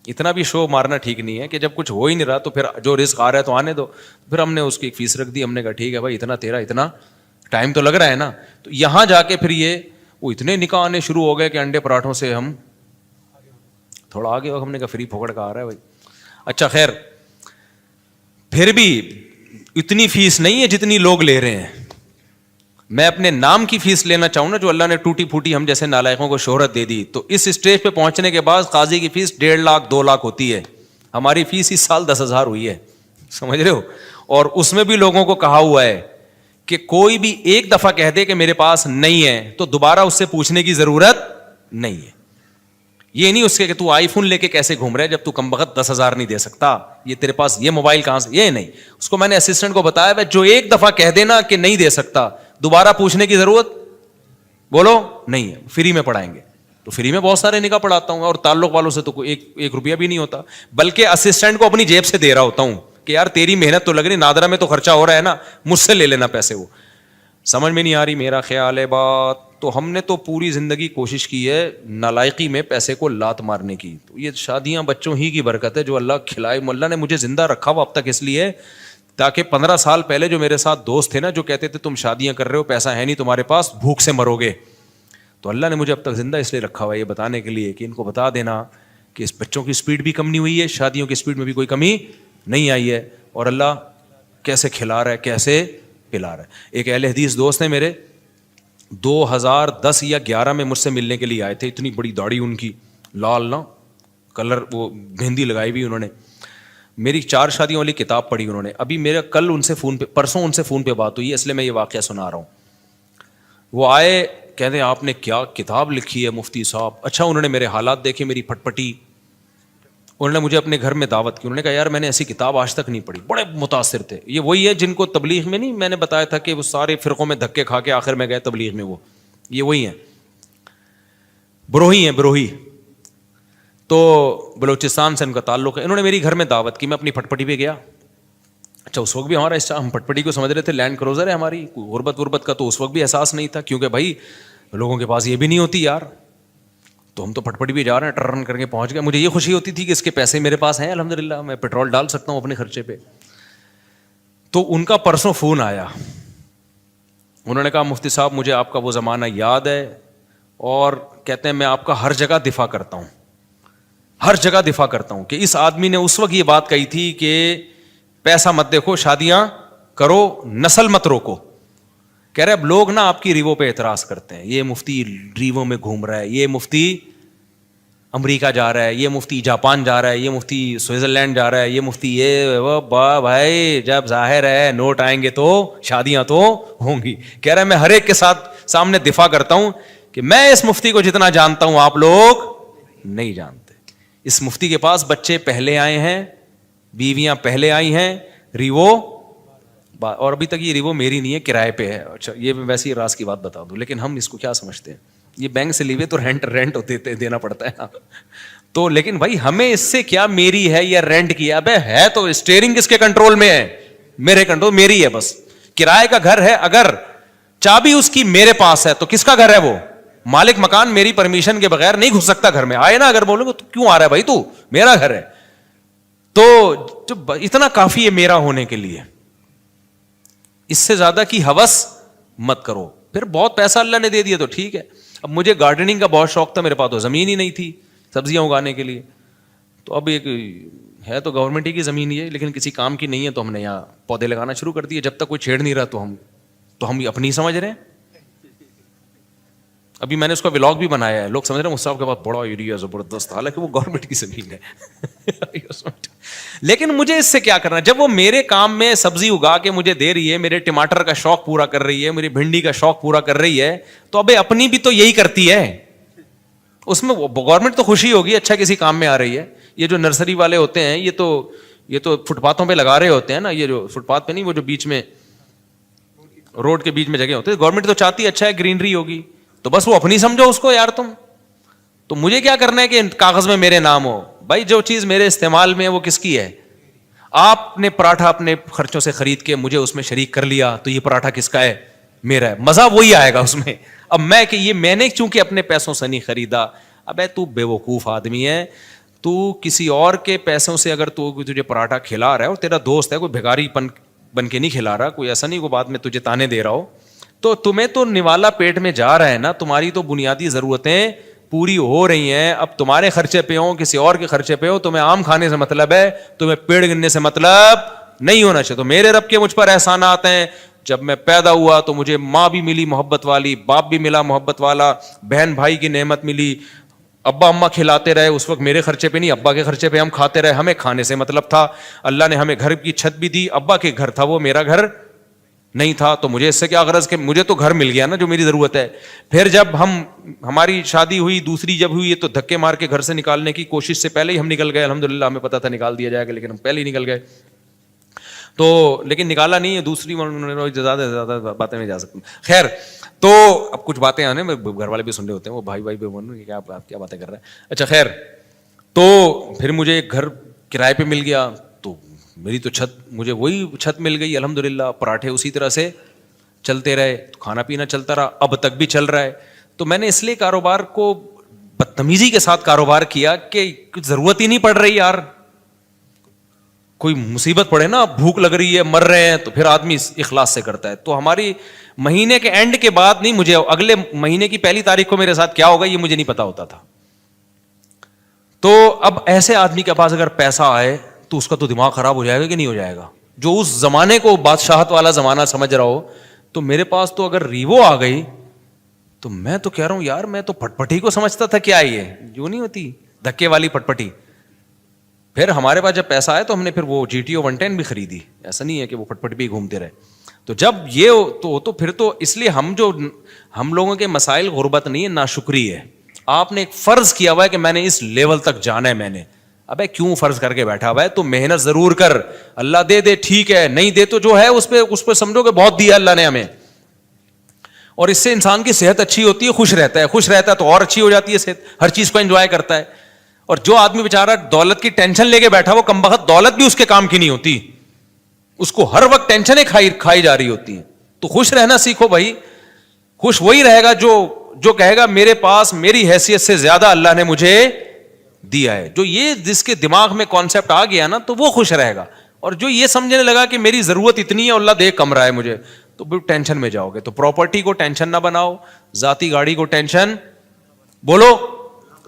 اتنا بھی شو مارنا ٹھیک نہیں ہے کہ جب کچھ ہو ہی نہیں رہا تو پھر جو رزق آ رہا ہے تو آنے دو. پھر ہم نے اس کی ایک فیس رکھ دی, ہم نے کہا ٹھیک ہے بھائی اتنا تیرا, اتنا ٹائم تو لگ رہا ہے نا. تو یہاں جا کے پھر وہ اتنے نکاح آنے شروع ہو گئے کہ انڈے پراٹھوں سے ہم تھوڑا آگے ہو. ہم نے کہا فری پھوکڑ کا آ رہا ہے بھائی. اچھا خیر, پھر بھی اتنی فیس نہیں ہے جتنی لوگ لے رہے ہیں. میں اپنے نام کی فیس لینا چاہوں نا, جو اللہ نے ٹوٹی پھوٹی ہم جیسے نالائقوں کو شہرت دے دی, تو اس اسٹیج پہ پہنچنے کے بعد قاضی کی فیس 1.5 لاکھ 2 لاکھ ہوتی ہے. ہماری فیس اس سال 10,000 ہوئی ہے, سمجھ رہے ہو. اور اس میں بھی لوگوں کو کہا ہوا ہے کہ کوئی بھی ایک دفعہ کہہ دے کہ میرے پاس نہیں ہے تو دوبارہ اس سے پوچھنے کی ضرورت نہیں ہے. یہ نہیں اس کے کہ تو آئی فون لے کے کیسے گھوم رہا ہے جب تو کم وقت 10,000 نہیں دے سکتا, یہ تیرے پاس یہ موبائل کہاں سے, یہ نہیں. اس کو میں نے اسسٹنٹ کو بتایا جو ایک دفعہ کہہ دینا کہ نہیں دے سکتا, دوبارہ پوچھنے کی ضرورت بولو نہیں ہے, فری میں پڑھائیں گے. تو فری میں بہت سارے نکاح پڑھاتا ہوں, اور تعلق والوں سے تو ایک روپیہ بھی نہیں ہوتا, بلکہ اسسٹنٹ کو اپنی جیب سے دے رہا ہوتا ہوں کہ یار تیری محنت تو لگ رہی, نادرا میں تو خرچہ ہو رہا ہے نا, مجھ سے لے لینا پیسے. وہ سمجھ میں نہیں آ رہی میرا خیال ہے بات. تو ہم نے تو پوری زندگی کوشش کی ہے نالائقی میں پیسے کو لات مارنے کی. تو یہ شادیاں بچوں ہی کی برکت ہے جو اللہ کھلائے. اللہ نے مجھے زندہ رکھا ہوا اب تک اس لیے تاکہ 15 سال پہلے جو میرے ساتھ دوست تھے نا, جو کہتے تھے تم شادیاں کر رہے ہو, پیسہ ہے نہیں تمہارے پاس, بھوک سے مرو گے, تو اللہ نے مجھے اب تک زندہ اس لیے رکھا ہوا ہے یہ بتانے کے لیے کہ ان کو بتا دینا کہ اس بچوں کی سپیڈ بھی کم نہیں ہوئی ہے, شادیوں کی سپیڈ میں بھی کوئی کمی نہیں آئی ہے, اور اللہ کیسے کھلا رہا ہے, کیسے پلا رہا ہے. ایک اہل حدیث دوست ہیں میرے, 2010 یا 11 میں مجھ سے ملنے کے لیے آئے تھے. اتنی بڑی داڑھی ان کی, لال نا کلر, وہ مہندی لگائی ہوئی انہوں نے. میری 4 شادیوں والی کتاب پڑھی انہوں نے. ابھی میرا کل ان سے فون پہ, پرسوں ان سے فون پہ بات ہوئی ہے, اس لیے میں یہ واقعہ سنا رہا ہوں. وہ آئے, کہتے ہیں آپ نے کیا کتاب لکھی ہے مفتی صاحب. اچھا انہوں نے میرے حالات دیکھے, میری پھٹ پٹی, انہوں نے مجھے اپنے گھر میں دعوت کی. انہوں نے کہا یار میں نے ایسی کتاب آج تک نہیں پڑھی. بڑے متاثر تھے. یہ وہی ہے جن کو تبلیغ میں نہیں میں نے بتایا تھا کہ وہ سارے فرقوں میں دھکے کھا کے آخر میں گئے تبلیغ میں, یہ وہی ہیں, بروہی ہیں, بروہی. تو بلوچستان سے ان کا تعلق ہے. انہوں نے میری گھر میں دعوت کی, میں اپنی پھٹ پٹی پہ گیا. اچھا اس وقت بھی ہمارا ہم پھٹ پٹی کو سمجھ رہے تھے لینڈ کروزر ہے ہماری, غربت کا تو اس وقت بھی احساس نہیں تھا, کیونکہ بھائی لوگوں کے پاس یہ بھی نہیں ہوتی یار. تو ہم تو پھٹ پٹی بھی جا رہے ہیں, ٹرن کر کے پہنچ گئے. مجھے یہ خوشی ہوتی تھی کہ اس کے پیسے میرے پاس ہیں الحمدللہ, میں پیٹرول ڈال سکتا ہوں اپنے خرچے پہ. تو ان کا پرسوں فون آیا, انہوں نے کہا مفتی صاحب مجھے آپ کا وہ زمانہ یاد ہے, اور کہتے ہیں میں آپ کا ہر جگہ دفاع کرتا ہوں, ہر جگہ دفاع کرتا ہوں کہ اس آدمی نے اس وقت یہ بات کہی تھی کہ پیسہ مت دیکھو, شادیاں کرو, نسل مت روکو. کہہ رہے اب لوگ نا آپ کی ریووں پہ اعتراض کرتے ہیں, یہ مفتی ریووں میں گھوم رہا ہے, یہ مفتی امریکہ جا رہا ہے, یہ مفتی جاپان جا رہا ہے, یہ مفتی سوئٹزرلینڈ جا رہا ہے, یہ مفتی یہ وہ. بھائی جب ظاہر ہے نوٹ آئیں گے تو شادیاں تو ہوں گی. کہہ رہا ہے میں ہر ایک کے ساتھ سامنے دفاع کرتا ہوں کہ میں اس مفتی کو جتنا جانتا ہوں آپ لوگ نہیں جانتے. اس مفتی کے پاس بچے پہلے آئے ہیں, بیویاں پہلے آئی ہیں, ریوو, اور ابھی تک یہ ریوو میری نہیں ہے, کرائے پہ ہے. اچھا یہ ویسے ہی راز کی بات بتا دوں, لیکن ہم اس کو کیا سمجھتے ہیں, یہ بینک سے لیوے تو رینٹ دینا پڑتا ہے تو. لیکن بھائی ہمیں اس سے کیا, میری ہے یا رینٹ کی, اب ہے تو اسٹیئرنگ کس کے کنٹرول میں ہے, میرے کنٹرول, میری ہے بس. کرائے کا گھر ہے, اگر چابی اس کی میرے پاس ہے تو کس کا گھر ہے وہ؟ مالک مکان میری پرمیشن کے بغیر نہیں گھس سکتا گھر میں. آئے نا اگر بولو گے کیوں آ رہا ہے بھائی, تو میرا گھر ہے. تو اتنا کافی ہے میرا ہونے کے لیے, اس سے زیادہ کی ہوس مت کرو. پھر بہت پیسہ اللہ نے دے دیا تو ٹھیک ہے. اب مجھے گارڈننگ کا بہت شوق تھا, میرے پاس تو زمین ہی نہیں تھی سبزیاں اگانے کے لیے. تو اب ایک ہے تو گورنمنٹ ہی کی زمین ہی ہے, لیکن کسی کام کی نہیں ہے, تو ہم نے یہاں پودے لگانا شروع کر دیے. جب تک کوئی چھیڑ نہیں رہا تو ہم اپنی سمجھ رہے ہیں. ابھی میں نے اس کا ولاگ بھی بنایا ہے, لوگ سمجھ رہے ہیں مصطفیٰ کے پاس بڑا ایریا زبردست, حالانکہ وہ گورنمنٹ کی زمین ہے. لیکن مجھے اس سے کیا کرنا, جب وہ میرے کام میں سبزی اگا کے مجھے دے رہی ہے, میرے ٹماٹر کا شوق پورا کر رہی ہے, میری بھنڈی کا شوق پورا کر رہی ہے, تو ابے اپنی بھی تو یہی کرتی ہے. اس میں گورنمنٹ تو خوشی ہوگی, اچھا کسی کام میں آ رہی ہے. یہ جو نرسری والے ہوتے ہیں, یہ تو فٹ پاتھوں پہ لگا رہے ہوتے ہیں نا, یہ جو فٹ پاتھ پہ نہیں, وہ جو بیچ میں روڈ کے بیچ میں جگہ ہوتے ہیں, گورنمنٹ تو چاہتی ہے اچھا ہے گرینری ہوگی, تو بس وہ اپنی سمجھو اس کو یار تم. تو مجھے کیا کرنا ہے کہ کاغذ میں میرے نام ہو. بھائی جو چیز میرے استعمال میں ہے وہ کس کی ہے؟ آپ نے پراٹھا اپنے خرچوں سے خرید کے مجھے اس میں شریک کر لیا, تو یہ پراٹھا کس کا ہے؟ میرا ہے. مزہ وہی آئے گا اس میں. اب میں کہ یہ میں نے چونکہ اپنے پیسوں سے نہیں خریدا. ابے تو بے وقوف آدمی ہے, تو کسی اور کے پیسوں سے اگر تو تجھے پراٹھا کھلا رہا ہے, اور تیرا دوست ہے, کوئی بھیکاری بن کے نہیں کھلا رہا, کوئی ایسا نہیں کو بعد میں تجھے تانے دے رہا ہو, تو تمہیں تو نوالا پیٹ میں جا رہا ہے نا, تمہاری تو بنیادی ضرورتیں پوری ہو رہی ہیں. اب تمہارے خرچے پہ ہو, کسی اور کے خرچے پہ ہو, تمہیں آم کھانے سے مطلب ہے, تمہیں پیڑ گننے سے مطلب نہیں ہونا چاہیے. تو میرے رب کے مجھ پر احسانات ہیں. جب میں پیدا ہوا تو مجھے ماں بھی ملی محبت والی, باپ بھی ملا محبت والا, بہن بھائی کی نعمت ملی, ابا اماں کھلاتے رہے, اس وقت میرے خرچے پہ نہیں ابا کے خرچے پہ ہم کھاتے رہے, ہمیں کھانے سے مطلب تھا. اللہ نے ہمیں گھر کی چھت بھی دی, ابا کے گھر تھا وہ, میرا گھر نہیں تھا. تو مجھے اس سے کیا غرض کہ مجھے تو گھر مل گیا نا جو میری ضرورت ہے. پھر جب ہماری شادی ہوئی, دوسری جب ہوئی, تو دھکے مار کے گھر سے نکالنے کی کوشش سے پہلے ہی ہم نکل گئے. الحمدللہ ہمیں پتا تھا نکال دیا جائے گا, لیکن ہم پہلے ہی نکل گئے. تو لیکن نکالا نہیں ہے, دوسری زیادہ باتیں نہیں جا سکتی. خیر, تو اب کچھ باتیں آنے میں گھر والے بھی سن رہے ہوتے ہیں, وہ بھائی بھی کیا باتیں کر رہے ہیں. اچھا خیر, تو پھر مجھے ایک گھر کرائے پہ مل گیا, تو میری تو چھت, مجھے وہی چھت مل گئی الحمدللہ. پراٹھے اسی طرح سے چلتے رہے, کھانا پینا چلتا رہا, اب تک بھی چل رہا ہے. تو میں نے اس لیے کاروبار کو بدتمیزی کے ساتھ کاروبار کیا کہ کچھ ضرورت ہی نہیں پڑ رہی یار. کوئی مصیبت پڑے نا, بھوک لگ رہی ہے, مر رہے ہیں, تو پھر آدمی اخلاص سے کرتا ہے. تو ہماری مہینے کے اینڈ کے بعد نہیں, مجھے اگلے مہینے کی پہلی تاریخ کو میرے ساتھ کیا ہوگا یہ مجھے نہیں پتا ہوتا تھا. تو اب ایسے آدمی کے پاس اگر پیسہ آئے تو اس کا تو دماغ خراب ہو جائے گا کہ نہیں ہو جائے گا, جو اس زمانے کو بادشاہت والا زمانہ سمجھ رہا ہو. تو میرے پاس تو اگر ریوو آ گئی تو میں تو کہہ رہا ہوں یار, میں تو پٹ پٹی کو سمجھتا تھا کیا یہ جو نہیں ہوتی دھکے والی پٹ پٹی. پھر ہمارے پاس جب پیسہ آیا تو ہم نے پھر وہ GTO 110 بھی خریدی. ایسا نہیں ہے کہ وہ پٹ پٹی بھی گھومتے رہے. تو جب یہ تو پھر تو اس لیے ہم لوگوں کے مسائل غربت نہیں ہے, ناشکری ہے. آپ نے ایک فرض کیا ہوا ہے کہ میں نے اس لیول تک جانا ہے. میں نے ابے کیوں فرض کر کے بیٹھا ہوا ہے, تو محنت ضرور کر. اللہ دے دے ٹھیک ہے, نہیں دے تو جو ہے اس پہ سمجھو کہ بہت دیا اللہ نے ہمیں. اور اس سے انسان کی صحت اچھی ہوتی ہے, خوش رہتا ہے تو اور اچھی ہو جاتی ہے صحت, ہر چیز کو انجوائے کرتا ہے. اور جو آدمی بیچارہ دولت کی ٹینشن لے کے بیٹھا, وہ کمبخت دولت بھی اس کے کام کی نہیں ہوتی, اس کو ہر وقت ٹینشنیں کھائی جا رہی ہوتی ہیں. تو خوش رہنا سیکھو بھائی. خوش وہی رہے گا جو کہے گا میرے پاس میری حیثیت سے زیادہ اللہ نے مجھے دیا ہے. جو یہ جس کے دماغ میں کانسیپٹ آ گیا نا, تو وہ خوش رہے گا. اور جو یہ سمجھنے لگا کہ میری ضرورت اتنی ہے, اللہ دے کم رہا ہے مجھے, تو بھی ٹینشن میں جاؤ گے. تو پراپرٹی کو ٹینشن نہ بناؤ, ذاتی گاڑی کو ٹینشن, بولو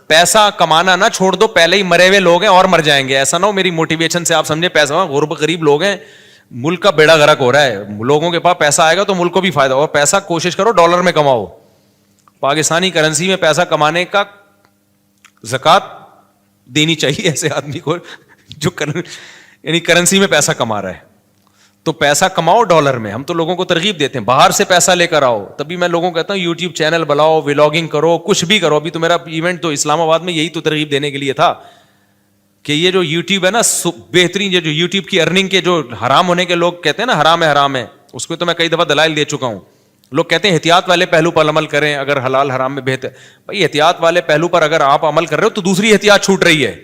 پیسہ کمانا نہ چھوڑ دو, پہلے ہی مرے ہوئے لوگ ہیں اور مر جائیں گے. ایسا نہ ہو میری موٹیویشن سے آپ سمجھے پیسہ غریب لوگ ہیں, ملک کا بیڑا غرق ہو رہا ہے. لوگوں کے پاس پیسہ آئے گا تو ملک کو بھی فائدہ ہوگا. پیسہ کوشش کرو ڈالر میں کماؤ, پاکستانی کرنسی میں پیسہ کمانے کا زکوٰۃ دینی چاہیے ایسے آدمی کو جو یعنی کرنسی میں پیسہ کما رہا ہے. تو پیسہ کماؤ ڈالر میں. ہم تو لوگوں کو ترغیب دیتے ہیں باہر سے پیسہ لے کر آؤ. تبھی میں لوگوں کو کہتا ہوں یوٹیوب چینل بناؤ, ولاگنگ کرو, کچھ بھی کرو. ابھی تو میرا ایونٹ تو اسلام آباد میں یہی تو ترغیب دینے کے لیے تھا کہ یہ جو یوٹیوب ہے نا, بہترین جو یوٹیوب کی ارننگ کے جو حرام ہونے کے لوگ کہتے ہیں نا حرام ہے, اس کو تو میں کئی دفعہ دلائل دے چکا ہوں. لوگ کہتے ہیں احتیاط والے پہلو پر عمل کریں اگر حلال حرام میں بہتر. بھائی احتیاط والے پہلو پر اگر آپ عمل کر رہے ہو تو دوسری احتیاط چھوٹ رہی ہے.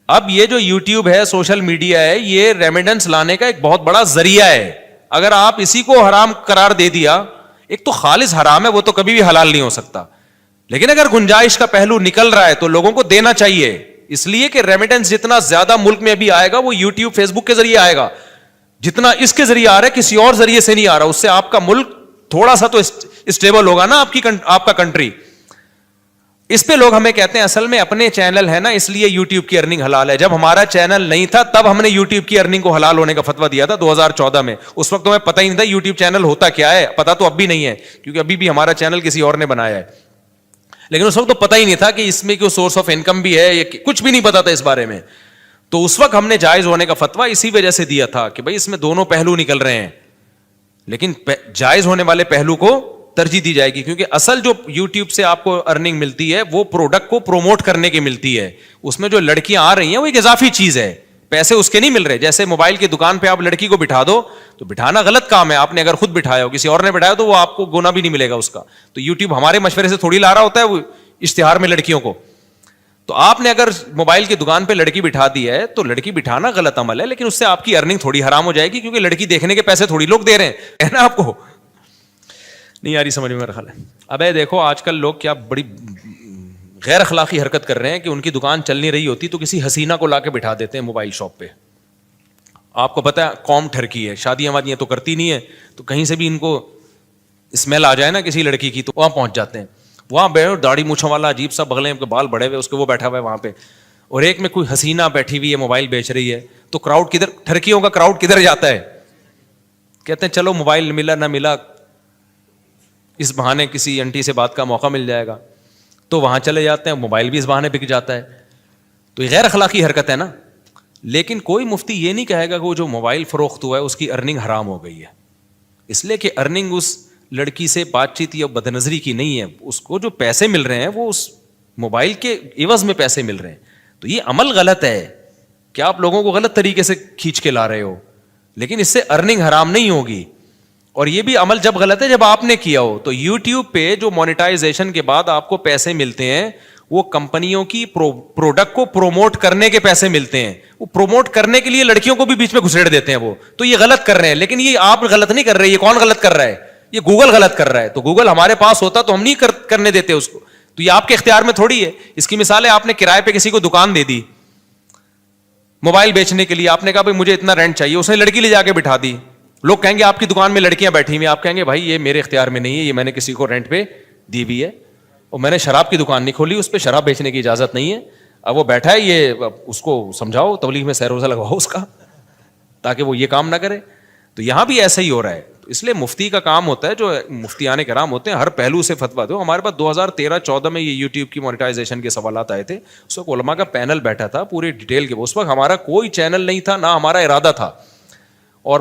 اب یہ جو یوٹیوب ہے, سوشل میڈیا ہے, یہ ریمیڈنس لانے کا ایک بہت بڑا ذریعہ ہے. اگر آپ اسی کو حرام قرار دے دیا, ایک تو خالص حرام ہے, وہ تو کبھی بھی حلال نہیں ہو سکتا, لیکن اگر گنجائش کا پہلو نکل رہا ہے تو لوگوں کو دینا چاہیے, اس لیے کہ ریمیڈنس جتنا زیادہ ملک میں ابھی آئے گا وہ یوٹیوب فیس بک کے ذریعے آئے گا, جتنا اس کے ذریعے آ رہا ہے کسی اور ذریعے سے نہیں آ رہا. اس سے آپ کا ملک تھوڑا سا تو اسٹیبل ہوگا نا, آپ کا کنٹری. اس پہ لوگ ہمیں کہتے ہیں اصل میں اپنے چینل ہے نا, اس لیے یوٹیوب کی ارننگ حلال ہے. جب ہمارا چینل نہیں تھا تب ہم نے یوٹیوب کی ارننگ کو حلال ہونے کا فتویٰ دیا تھا 2014 میں. اس وقت ہمیں پتہ ہی نہیں تھا یوٹیوب چینل ہوتا کیا ہے, پتہ تو اب بھی نہیں ہے کیونکہ ابھی بھی ہمارا چینل کسی اور نے بنایا ہے, لیکن اس وقت تو پتہ ہی نہیں تھا کہ اس میں کوئی سورس آف انکم بھی ہے, کچھ بھی نہیں پتا تھا اس بارے میں. تو اس وقت ہم نے جائز ہونے کا فتویٰ اسی وجہ سے دیا تھا کہ بھائی اس میں دونوں پہلو نکل رہے ہیں, لیکن جائز ہونے والے پہلو کو ترجیح دی جائے گی, کیونکہ اصل جو یوٹیوب سے آپ کو ارننگ ملتی ہے وہ پروڈکٹ کو پروموٹ کرنے کی ملتی ہے. اس میں جو لڑکیاں آ رہی ہیں وہ ایک اضافی چیز ہے, پیسے اس کے نہیں مل رہے. جیسے موبائل کی دکان پہ آپ لڑکی کو بٹھا دو تو بٹھانا غلط کام ہے, آپ نے اگر خود بٹھایا ہو, کسی اور نے بٹھایا تو وہ آپ کو گنا بھی نہیں ملے گا اس کا. تو یوٹیوب ہمارے مشورے سے تھوڑی لا رہا ہوتا ہے وہ اشتہار میں لڑکیوں کو. تو آپ نے اگر موبائل کی دکان پہ لڑکی بٹھا دی ہے تو لڑکی بٹھانا غلط عمل ہے, لیکن اس سے آپ کی ارننگ تھوڑی حرام ہو جائے گی, کیونکہ لڑکی دیکھنے کے پیسے تھوڑی لوگ دے رہے ہیں نا. آپ کو نہیں آ رہی سمجھ میں میرا خیال ہے. اب دیکھو آج کل لوگ کیا بڑی غیر اخلاقی حرکت کر رہے ہیں کہ ان کی دکان چل نہیں رہی ہوتی تو کسی حسینہ کو لا کے بٹھا دیتے ہیں موبائل شاپ پہ. آپ کو پتا ہے قوم ٹھرکی ہے, شادیاں وادیاں تو کرتی نہیں ہے, تو کہیں سے بھی ان کو اسمیل آ جائے نا کسی لڑکی کی تو وہاں پہنچ جاتے ہیں. وہاں بیٹھو داڑھی مونچھوں والا عجیب سا بغلیں کے بال بڑے ہوئے اس کے وہ بیٹھا ہوا ہے وہاں پہ, اور ایک میں کوئی حسینہ بیٹھی ہوئی ہے موبائل بیچ رہی ہے, تو کراؤڈ کدھر, ٹھرکیوں کا کراؤڈ کدھر جاتا ہے, کہتے ہیں چلو موبائل ملا نہ ملا اس بہانے کسی انٹی سے بات کا موقع مل جائے گا, تو وہاں چلے جاتے ہیں, موبائل بھی اس بہانے بک جاتا ہے. تو یہ غیر اخلاقی حرکت ہے نا. لیکن کوئی مفتی یہ نہیں کہے گا کہ وہ جو موبائل فروخت ہوا ہے اس کی ارننگ حرام ہو گئی ہے, اس لیے کہ ارننگ اس لڑکی سے بات چیت یا بدنظری کی نہیں ہے, اس کو جو پیسے مل رہے ہیں وہ اس موبائل کے عوض میں پیسے مل رہے ہیں. تو یہ عمل غلط ہے کہ آپ لوگوں کو غلط طریقے سے کھینچ کے لا رہے ہو, لیکن اس سے ارننگ حرام نہیں ہوگی. اور یہ بھی عمل جب غلط ہے جب آپ نے کیا ہو. تو یوٹیوب پہ جو مونیٹائزیشن کے بعد آپ کو پیسے ملتے ہیں وہ کمپنیوں کی پروڈکٹ کو پروموٹ کرنے کے پیسے ملتے ہیں, وہ پروموٹ کرنے کے لیے لڑکیوں کو بھی بیچ میں گھسیڑ دیتے ہیں وہ. تو یہ غلط کر رہے ہیں, لیکن یہ آپ غلط نہیں کر رہے, یہ کون غلط کر رہا ہے, یہ گوگل غلط کر رہا ہے. تو گوگل ہمارے پاس ہوتا تو ہم نہیں کرنے دیتے اس کو, تو یہ آپ کے اختیار میں تھوڑی ہے. اس کی مثال ہے آپ نے کرائے پہ کسی کو دکان دے دی موبائل بیچنے کے لیے, آپ نے کہا بھائی مجھے اتنا رینٹ چاہیے, اس نے لڑکی لے جا کے بٹھا دی. لوگ کہیں گے آپ کی دکان میں لڑکیاں بیٹھی ہوئی, آپ کہیں گے بھائی یہ میرے اختیار میں نہیں ہے, یہ میں نے کسی کو رینٹ پہ دی ہوئی ہے, اور میں نے شراب کی دکان نہیں کھولی, اس پہ شراب بیچنے کی اجازت نہیں ہے. اب وہ بیٹھا ہے, یہ اس کو سمجھاؤ, تبلیغ میں سیر روزہ لگواؤ اس کا تاکہ وہ یہ کام نہ کرے. تو یہاں بھی ایسا ہی ہو رہا ہے. اس لیے مفتی کا کام ہوتا ہے, جو مفتیان کرام ہوتے ہیں ہر پہلو سے فتویٰ دو. ہمارے پاس 2013-14 میں یہ یوٹیوب کی مونیٹائزیشن کے سوالات آئے تھے, اس وقت علماء کا پینل بیٹھا تھا پوری ڈیٹیل کے. اس وقت ہمارا کوئی چینل نہیں تھا, نہ ہمارا ارادہ تھا, اور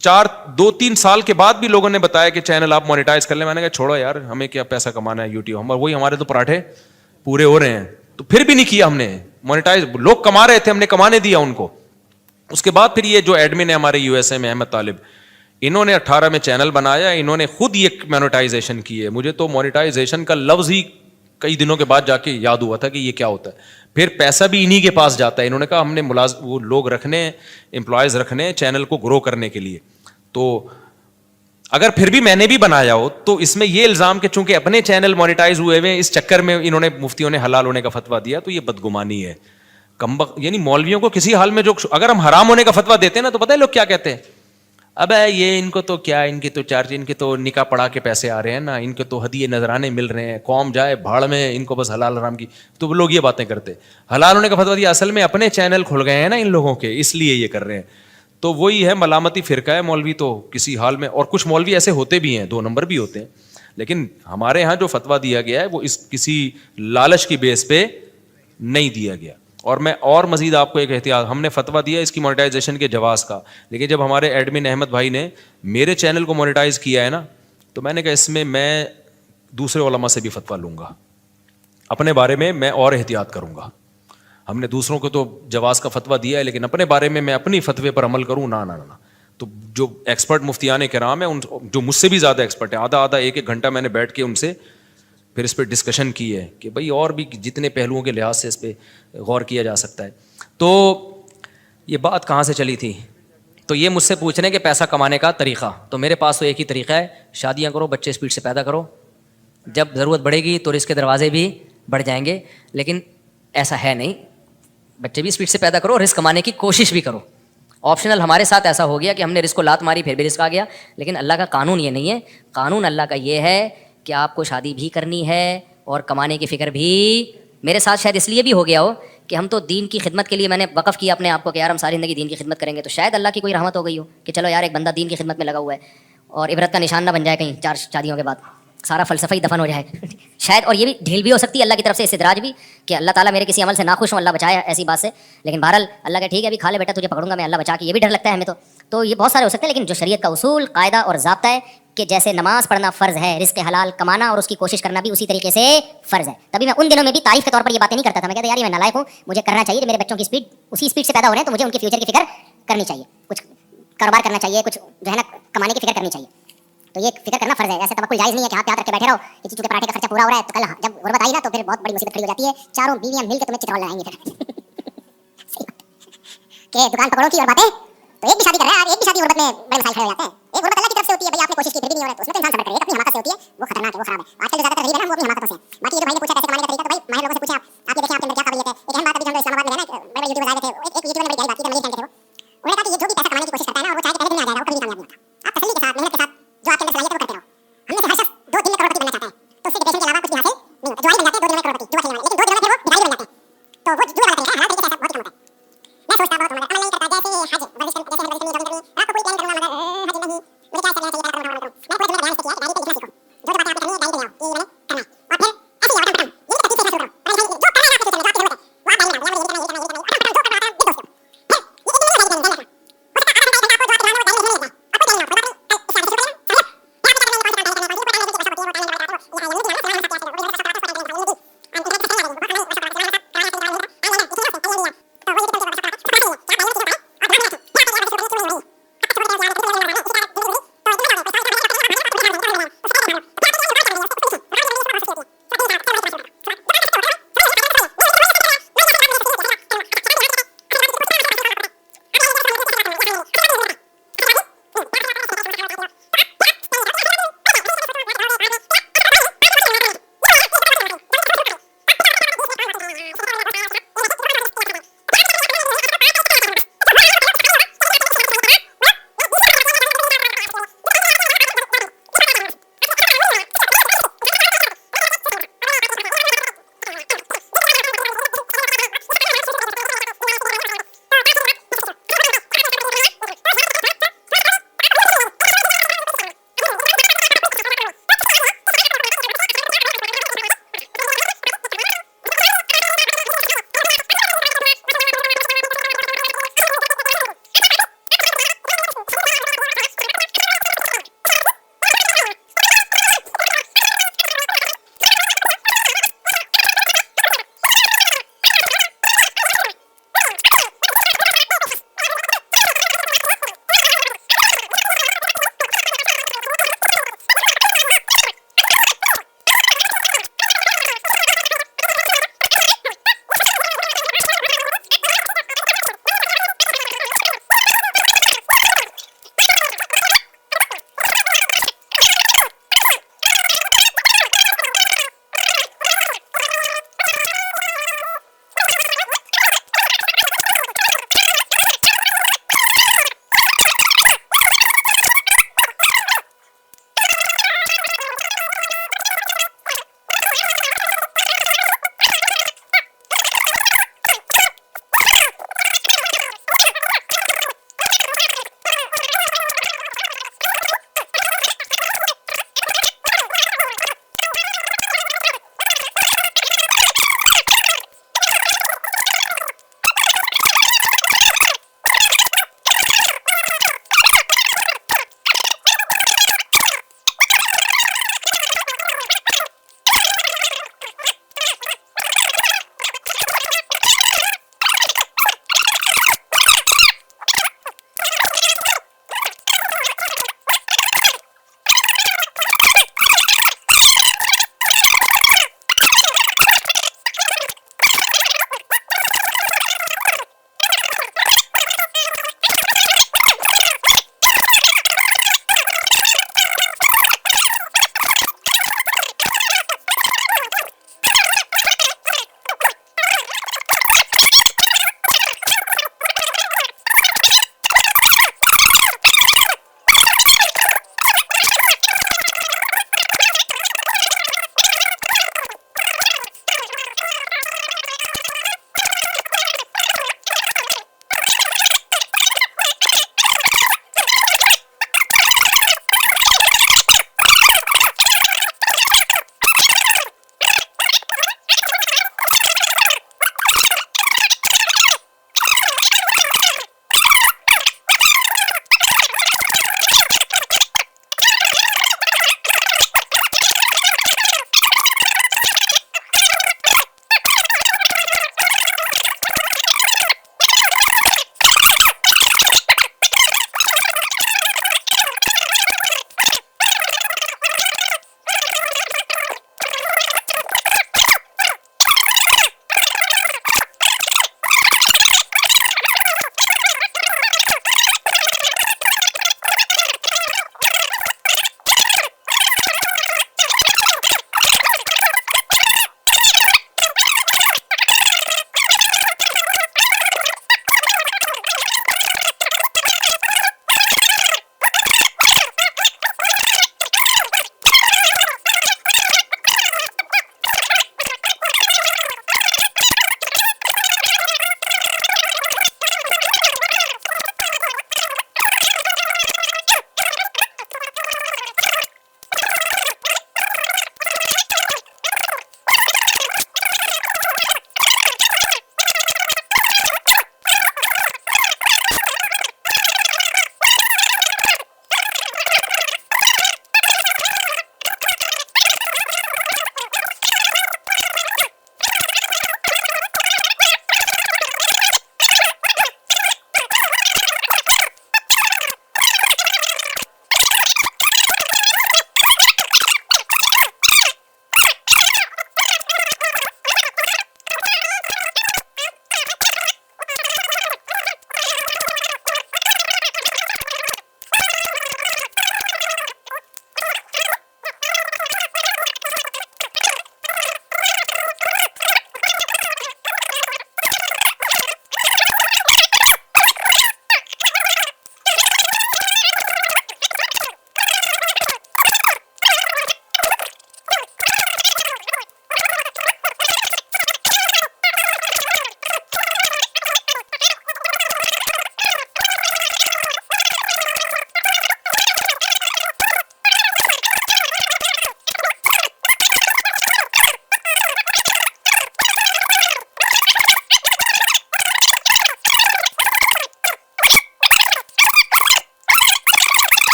2-3 سال کے بعد بھی لوگوں نے بتایا کہ چینل آپ مونیٹائز کر لیں. میں نے کہا چھوڑو یار, ہمیں کیا پیسہ کمانا ہے یوٹیوب, ہم وہی ہمارے تو پراٹھے پورے ہو رہے ہیں. تو پھر بھی نہیں کیا ہم نے مونیٹائز, لوگ کما رہے تھے, ہم نے کمانے دیا ان کو. اس کے بعد پھر یہ جو ایڈمن ہے ہمارے یو ایس اے میں احمد طالب, انہوں نے 18 میں چینل بنایا, انہوں نے خود یہ مونیٹائزیشن کی ہے. مجھے تو مونیٹائزیشن کا لفظ ہی کئی دنوں کے بعد جا کے یاد ہوا تھا کہ یہ کیا ہوتا ہے. پھر پیسہ بھی انہی کے پاس جاتا ہے. انہوں نے کہا ہم نے وہ لوگ رکھنے, امپلائیز رکھنے چینل کو گرو کرنے کے لیے. تو اگر پھر بھی میں نے بھی بنایا ہو تو اس میں یہ الزام کہ چونکہ اپنے چینل مونیٹائز ہوئے ہوئے اس چکر میں انہوں نے مفتیوں نے حلال ہونے کا فتویٰ دیا, تو یہ بدگمانی ہے. یعنی مولویوں کو کسی حال میں جو, اگر ہم حرام ہونے کا فتویٰ دیتے ہیں نا تو پتہ ہے لوگ کیا کہتے ہیں, اب یہ ان کو تو کیا, ان کی تو چارج, ان کے تو نکاح پڑھا کے پیسے آ رہے ہیں نا, ان کے تو ہدیے نذرانے مل رہے ہیں, قوم جائے بھاڑ میں, ان کو بس حلال حرام کی. تو لوگ یہ باتیں کرتے حلال ہونے کا فتویٰ دیا, اصل میں اپنے چینل کھل گئے ہیں نا ان لوگوں کے, اس لیے یہ کر رہے ہیں. تو وہی ہے ملامتی فرقہ ہے مولوی تو کسی حال میں. اور کچھ مولوی ایسے ہوتے بھی ہیں, 2 نمبر بھی ہوتے ہیں, لیکن ہمارے ہاں جو فتویٰ دیا گیا ہے وہ اس کسی لالچ کی بیس پہ نہیں دیا گیا. اور میں اور مزید آپ کو ایک احتیاط, ہم نے فتویٰ دیا اس کی مونیٹائزیشن کے جواز کا, لیکن جب ہمارے ایڈمن احمد بھائی نے میرے چینل کو مونیٹائز کیا ہے نا, تو میں نے کہا اس میں دوسرے علماء سے بھی فتویٰ لوں گا, اپنے بارے میں میں اور احتیاط کروں گا. ہم نے دوسروں کو تو جواز کا فتویٰ دیا ہے, لیکن اپنے بارے میں اپنی فتوے پر عمل کروں نہ. تو جو ایکسپرٹ مفتیان کرام ہیں, جو مجھ سے بھی زیادہ ایکسپرٹ ہیں, آدھا 1 گھنٹہ میں نے بیٹھ کے ان سے پھر اس پہ ڈسکشن کی ہے کہ بھائی اور بھی جتنے پہلوؤں کے لحاظ سے اس پہ غور کیا جا سکتا ہے. تو یہ بات کہاں سے چلی تھی؟ تو یہ مجھ سے پوچھ رہے ہیں کہ پیسہ کمانے کا طریقہ. تو میرے پاس تو ایک ہی طریقہ ہے, شادیاں کرو, بچے اسپیڈ سے پیدا کرو, جب ضرورت بڑھے گی تو رزق کے دروازے بھی بڑھ جائیں گے. لیکن ایسا ہے نہیں, بچے بھی اسپیڈ سے پیدا کرو, رزق کمانے کی کوشش بھی کرو. آپشنل ہمارے ساتھ ایسا ہو گیا کہ ہم نے رزق کو لات ماری پھر بھی رزق آ گیا, لیکن اللہ کا قانون یہ نہیں ہے. قانون اللہ کا یہ ہے کہ آپ کو شادی بھی کرنی ہے اور کمانے کی فکر بھی. میرے ساتھ شاید اس لیے بھی ہو گیا ہو کہ ہم تو دین کی خدمت کے لیے میں نے وقف کیا اپنے آپ کو کہ یار ہم ساری زندگی دین کی خدمت کریں گے, تو شاید اللہ کی کوئی رحمت ہو گئی ہو کہ چلو یار ایک بندہ دین کی خدمت میں لگا ہوا ہے اور عبرت کا نشان نہ بن جائے کہیں 4 شادیوں کے بعد, سارا فلسفہ ہی دفن ہو جائے شاید. اور یہ بھی ڈھیل بھی ہو سکتی ہے اللہ کی طرف سے, استدراج بھی, کہ اللہ تعالیٰ میرے کسی عمل سے ناخوش ہوں, اللہ بچائے ایسی بات سے. لیکن بہرحال اللہ کہ ٹھیک ہے ابھی کھا لے بیٹا, تجھے پکڑوں گا میں, اللہ بچا کے, یہ بھی ڈر لگتا ہے ہمیں. تو یہ بہت سارے ہو سکتے ہیں, لیکن جو شریعت کا اصول, قاعدہ اور ضابطہ ہے کہ جیسے نماز پڑھنا فرض ہے, رزق حلال کمانا اور اس کی کوشش کرنا بھی اسی طریقے سے فرض ہے. تبھی میں ان دنوں میں بھی تعریف کے طور پر یہ باتیں نہیں کرتا تھا. میں کہتا یار میں نالائق ہوں, مجھے کرنا چاہیے, میرے بچوں کی اسپیڈ اسی اسپیڈ سے پیدا ہو رہے ہیں, تو مجھے ان کے فیوچر کی فکر کرنی چاہیے, کچھ کاروبار کرنا چاہیے, کچھ جو ہے نا کمانے کی فکر کرنی چاہیے. تو یہ فکر کرنا فرض ہے. ایسے توکل جائز نہیں ہے کہ ہاتھ پہ ہاتھ رکھ کے بیٹھے رہو کہ چونکہ پراٹھے کا خرچہ پورا ہو رہا ہے, تو کل جب غربت آئی نا تو پھر بہت بڑی مصیبت کھڑی ہو جاتی ہے. چاروں بیویاں مل کے تمہیں چترول لگائیں گے کہ دکان پکڑو کی اور باتیں. تو ایک بھی شادی کر رہا ہے, ایک بھی شادی غربت میں بڑے مسائل کھڑے ہو جاتے ہیں. ایک غربت اللہ کی طرف سے ہوتی ہے, بھائی آپ نے کوشش کی پھر بھی نہیں ہو رہا ہے, تو اس میں تو انسان صبر کرے, اپنی حماقت سے ہوتی ہے, وہ خطرناک ہے, وہ خراب ہے. آج کل جو زیادہ غریب ہے نا وہ اپنی حماقتوں سے. باقی یہ جو بھائی نے پوچھا